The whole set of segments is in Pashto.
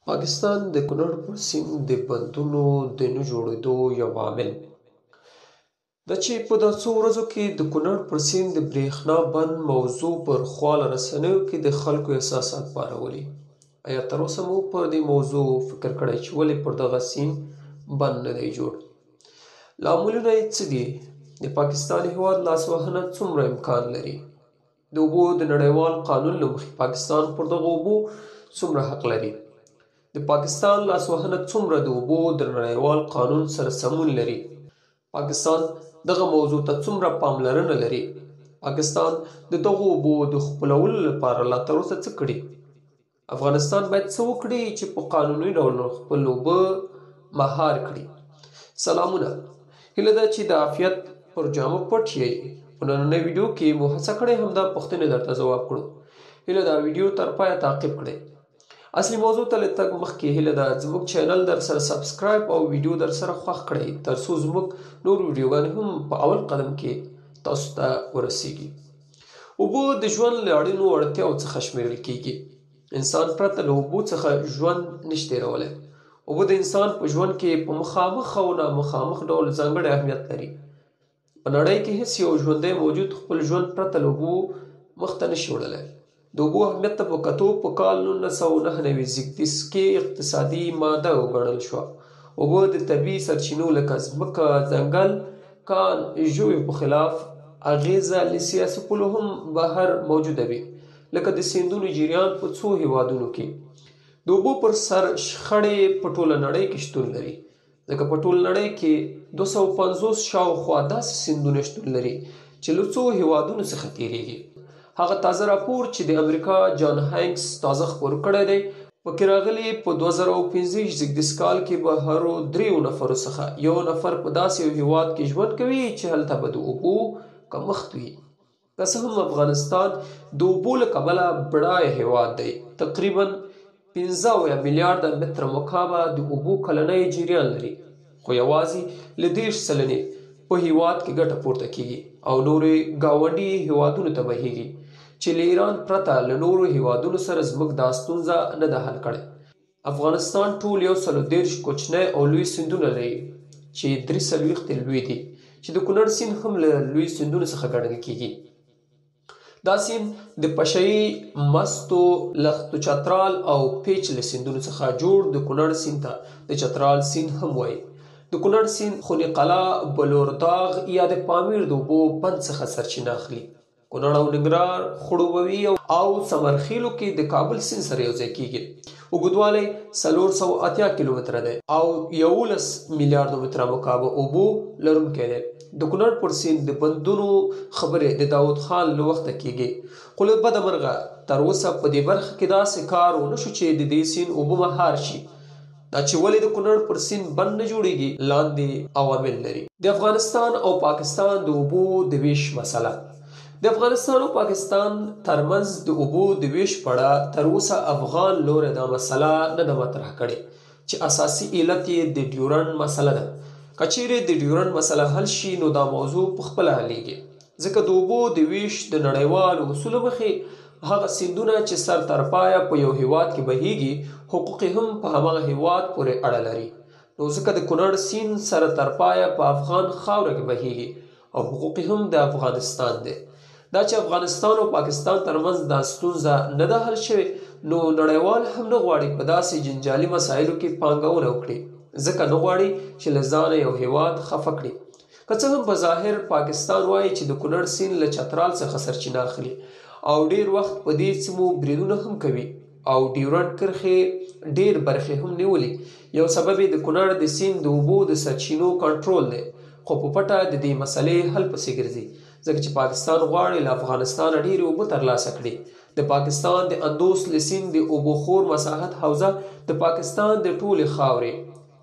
پاکستان د کونړ پر سیند د بندونو د نه جوړېدو یو عامل ده چې په دا څو ورځو کې د کونړ پر سیند د برېښنا بند موضوع پر خواله رسنیو کې د خلکو احساسات پارولي. آیا تر اوسه مو پر دې موضوع فکر کړی چې ولې پر دغه سیند بند نه دی جوړ؟ لاملونه یې څه دي؟ د پاکستان هېواد لاسوهنه څومره امکان لري؟ د اوبو د نړیوال قانون له مخې پاکستان پر دغو اوبو څومره حق لري؟ د پاکستان لاسوهنه څومره د اوبو د نړیوال قانون سره سمون لري؟ پاکستان دغه موضوع ته څومره پاملرنه لري؟ پاکستان د دغو اوبو د خپلولو لپاره لا تر اوسه څه کړي؟ افغانستان باید څه وکړي چې په قانوني ډول خپل اوبه مهار کړي؟ سلامونه، هیله ده چې د عافیت پر جامه پټ یې. په نننۍ ویډیو کې مو هڅه کړې همدا پوښتنې درته ځواب کړو. هیله ده ویډیو تر پایه تعقیب کړئ. اصلي موضوع ته له تګ مخکې هیله ده زموږ چینل در سره سبسکرایب او ویډیو در سره خوښ کړئ ترڅو زموږ نور ویډیوګانې هم په اول قدم کې تاسو ته ورسیږي. اوبه د ژوند له اړینو اړتیاو څخه شمیرل کیږي. انسان پرته له اوبو څخه ژوند نشي تیرولی. اوبه د انسان په ژوند کې په مخامخ او نامخامخ ډول ځانګړی اهمیت لري. په نړۍ کې هیڅ یو ژوندی موجود خپل ژوند پرته له اوبو مخته نشي وړلی. د اوبو اهمیت ته په کتو په کال 1999 زیږدیز کې اقتصادي ماده وګڼل شوه. اوبه د طبیعي سرچینو لکه ځمکه، ځنګل، کان، ژویو په خلاف اغیزه له سیاسي پولو هم بهر موجوده وي، لکه د سیندونو جریان په څو هیوادونو کې. د اوبو پر سر شخړې په ټوله نړۍ کې شتون لري، ځکه په ټوله نړۍ کې 250 شاوخوا داسې سیندونه شتون لري چې له څو هیوادونو څخه تیریږي. هغه تازه راپور چې د امریکا جان هینکس تازه خپور کړی دی پکې راغلی په 2015 زیږدیز کال کې به هرو 3 نفرو څخه یو نفر په داسې یو هیواد کې ژوند کوي چې هلته به د اوبو کمښت وي. که څه هم افغانستان د اوبو له کبله بډایه هیواد دی، تقریبا 15 میلیارده متره مکعبه د اوبو کلنی جریان لري، خو یوازې له 30 سلنې په هیواد کې ګټه پورته کیږي او نورې ګاونډي هیوادونو ته بهیږي چې له ایران پرته له نورو هیوادونو سره زموږ دا ستونزه نه ده حل کړې. افغانستان ټول 130 کوچنی او لوی سیندونه لري چې 43 لوی دي، چې د کونړ سیند هم له لوی سیندونو څخه ګڼل کیږي. دا سیند د پشهیي، مستو، لختو چترال او پیچ له سیندونو څخه جوړ د کونړ سیند ته د چترال سیند هم وایي. د کونړ سیند خونی قلعه، بلورداغ یا د پامیر د اوبو بند څخه سرچینه اخلي. کونړ او ننګرهار، خړوبوي او سمرخیلو کې د کابل سیند سره یوځای کیږي. اوږدوالی 480 کیلومتره دی او 11 میلیارده متره مکعب اوبو لرونکی دی. د کونړ پر سیند د بندونو خبرې د داود خان له وخته کیږي، خو له بده مرغه تر اوسه په دې برخه کې داسې کار ونه شو چې د دې سیند اوبه مهار شي. دا چې ولې د کونړ پر سیند بند نه جوړیږي لاندې عوامل لري. د افغانستان او پاکستان د اوبو د ویش مسله. د افغانستان او پاکستان ترمنځ د اوبو د ویش په اړه تر اوسه افغان لوري دا مسله نه ده مطرح کړې چې اساسي علت یې د ډیورنډ مسله ده. که چیرې د ډیورنډ مسله حل شي نو دا موضوع پخپله حلیږي، ځکه د اوبو د ویش د نړیوالو اصولو مخې هغه سیندونه چې سر تر پایه په یو هیواد کې بهیږي حقوق هم په همغه هیواد پورې اړه لري. نو ځکه د کونړ سیند سر تر پایه په افغان خاوره کې بهیږي او حقوق هم د افغانستان دی. دا چې افغانستان او پاکستان ترمنځ دا ستونزه نه ده حل شوې نو نړیوال هم نه غواړي په داسې جنجالي مسایلو کې پانګونه وکړي، ځکه نه غواړي چې له ځانه یو هیواد خفه کړي. که څه هم په ظاهر پاکستان وایي چې د کونړ سیند له چترال څخه سرچینه اخلي او ډیر وخت په دې سیمو بریدونه هم کوي او ډیورنډ کرښې ډیر برخې هم نیولي. یو سبب یې د کونړ د سیند د اوبو د سرچینو کنټرول دی، خو په پټه د دې مسلې حل پسې ګرځي، ځکه چې پاکستان غواړي له افغانستان ډیرې اوبه ترلاسه کړي. د پاکستان د اندوس له سیند د اوبو خور مساحت حوزه د پاکستان د ټولې خاورې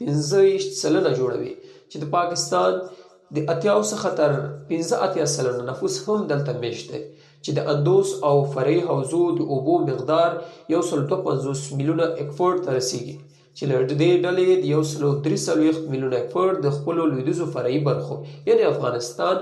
25 سلنه جوړوي، چې د پاکستان د 80 څخه تر 85 سلنه نفوس هم دلته میشت دی، چې د اندوس او فرعي حوزو د اوبو مقدار 152 میلیونه اکفورډ ته رسیږي، چې له دې ډلې د 143 میلیونه اکفورډ د خپلو لویدیځو فرعي برخو یعنې افغانستان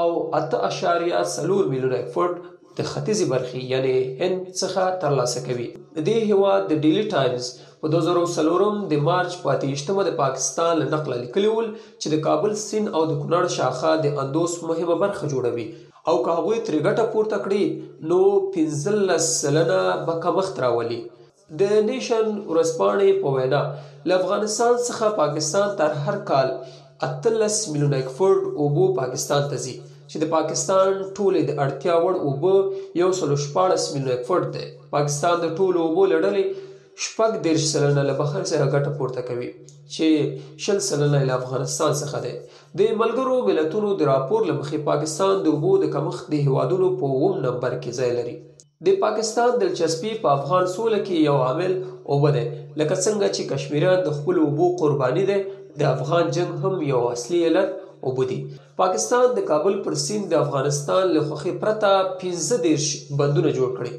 او 8.4 میلیونه اکفورډ د ختیځې برخې یعنې هند څخه ترلاسه کوي. د دې هیواد د ډیلی ټایمز په 2004 د مارچ په 28 د پاکستان له نقله لیکلي ول چې د کابل سیند او د کونړ شاخه د اندوس مهمه برخه جوړوي او که هغوی ترې ګټه پورته کړي نو 15% به کمښت راولي. د نیشن ورځپاڼې په وینا له افغانستان څخه پاکستان تر هر کال 18 میلیونه اکفورډ اوبو پاکستان ته ځي چې د پاکستان ټولې د اړتیا وړ اوبه 114 میلیونه اکفورډ دی. پاکستان د ټولو اوبو له ډلې 14% له بهر څخه ګټه پورته کوي چې 20% له افغانستان څخه دی. د ملګرو ملتونو د راپور له مخې پاکستان د اوبو د کمښت د هیوادونو په 9 نمبر کې ځای لري. د پاکستان دلچسپي په افغان سوله کې یو عامل اوبه دی، لکه څنګه چې کشمیریان د خپل اوبو قرباني دی، د افغان جنگ هم یو اصلي علت اوبه دي. پاکستان د کابل پر سیند د افغانستان له خوښې پرته 15 بندونه جوړ کړي.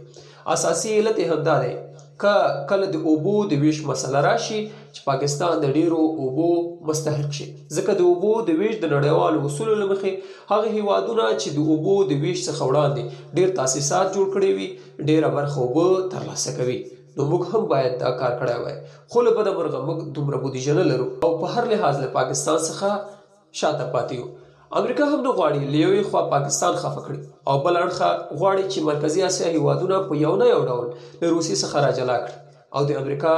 اساسي علت یې همدا دی که کله د اوبو د ویش مسله راشي چې پاکستان د ډیرو اوبو مستحق شي، ځکه د اوبو د ویش د نړیوالو اصولو له مخې هغه هیوادونه چې د اوبو د ویش څخه وړاندې ډیر تاسیسات جوړ کړي وي ډیره برخه اوبه ترلاسه کوي. نو موږ هم باید دا کار کړی وای، خو له بده مرغه موږ دومره بودیجه نه لرو او په هر لحاظ له پاکستان څخه شاته پاتې یو. امریکا هم نه غواړي له یوې خوا پاکستان خفه کړي او بل اړخه غواړي چې مرکزي اسیا هیوادونه په یو نه یو ډول له روسیې څخه راجلا کړي او د امریکا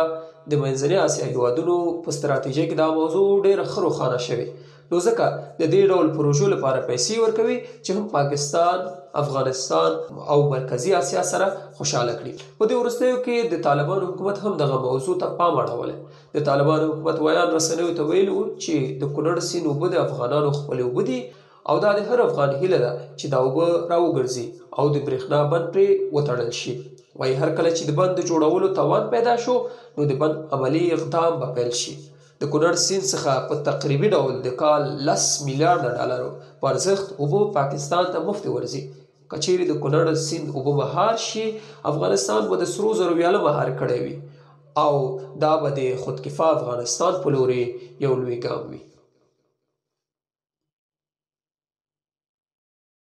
د منځنۍ اسیا هیوادونو په ستراتیژۍ کې دا موضوع ډېره ښه روښانه شوې. نو ځکه د دې ډول پروژو لپاره پیسې ورکوي چې هم پاکستان، افغانستان او مرکزي اسیا سره خوشحاله کړي. په دې وروستیو کې د طالبانو حکومت هم دغه موضوع ته پام اړولی. د طالبانو حکومت ویان رسنیو ته ویلي وو چې د کونړ سیند اوبه د افغانانو خپلې اوبه دي او دا د هر افغان هیله ده چې دا اوبه راوګرځي او د برېښنا بند پرې وتړل شي. وایي هر کله چې د بند د جوړولو توان پیدا شو نو د بند عملي اقدام به پیل شي. د کونړ سیند څخه په تقریبي ډول د کال 10 میلیارډ ډالرو په ارزښت اوبه پاکستان ته مفتې ورځي. که چیرې د کونړ سیند اوبه مهار شي افغانستان به د سرو زرو ویاله مهار کړی وي او دا به د خودکفا افغانستان په لوري یو لوی ګام وي.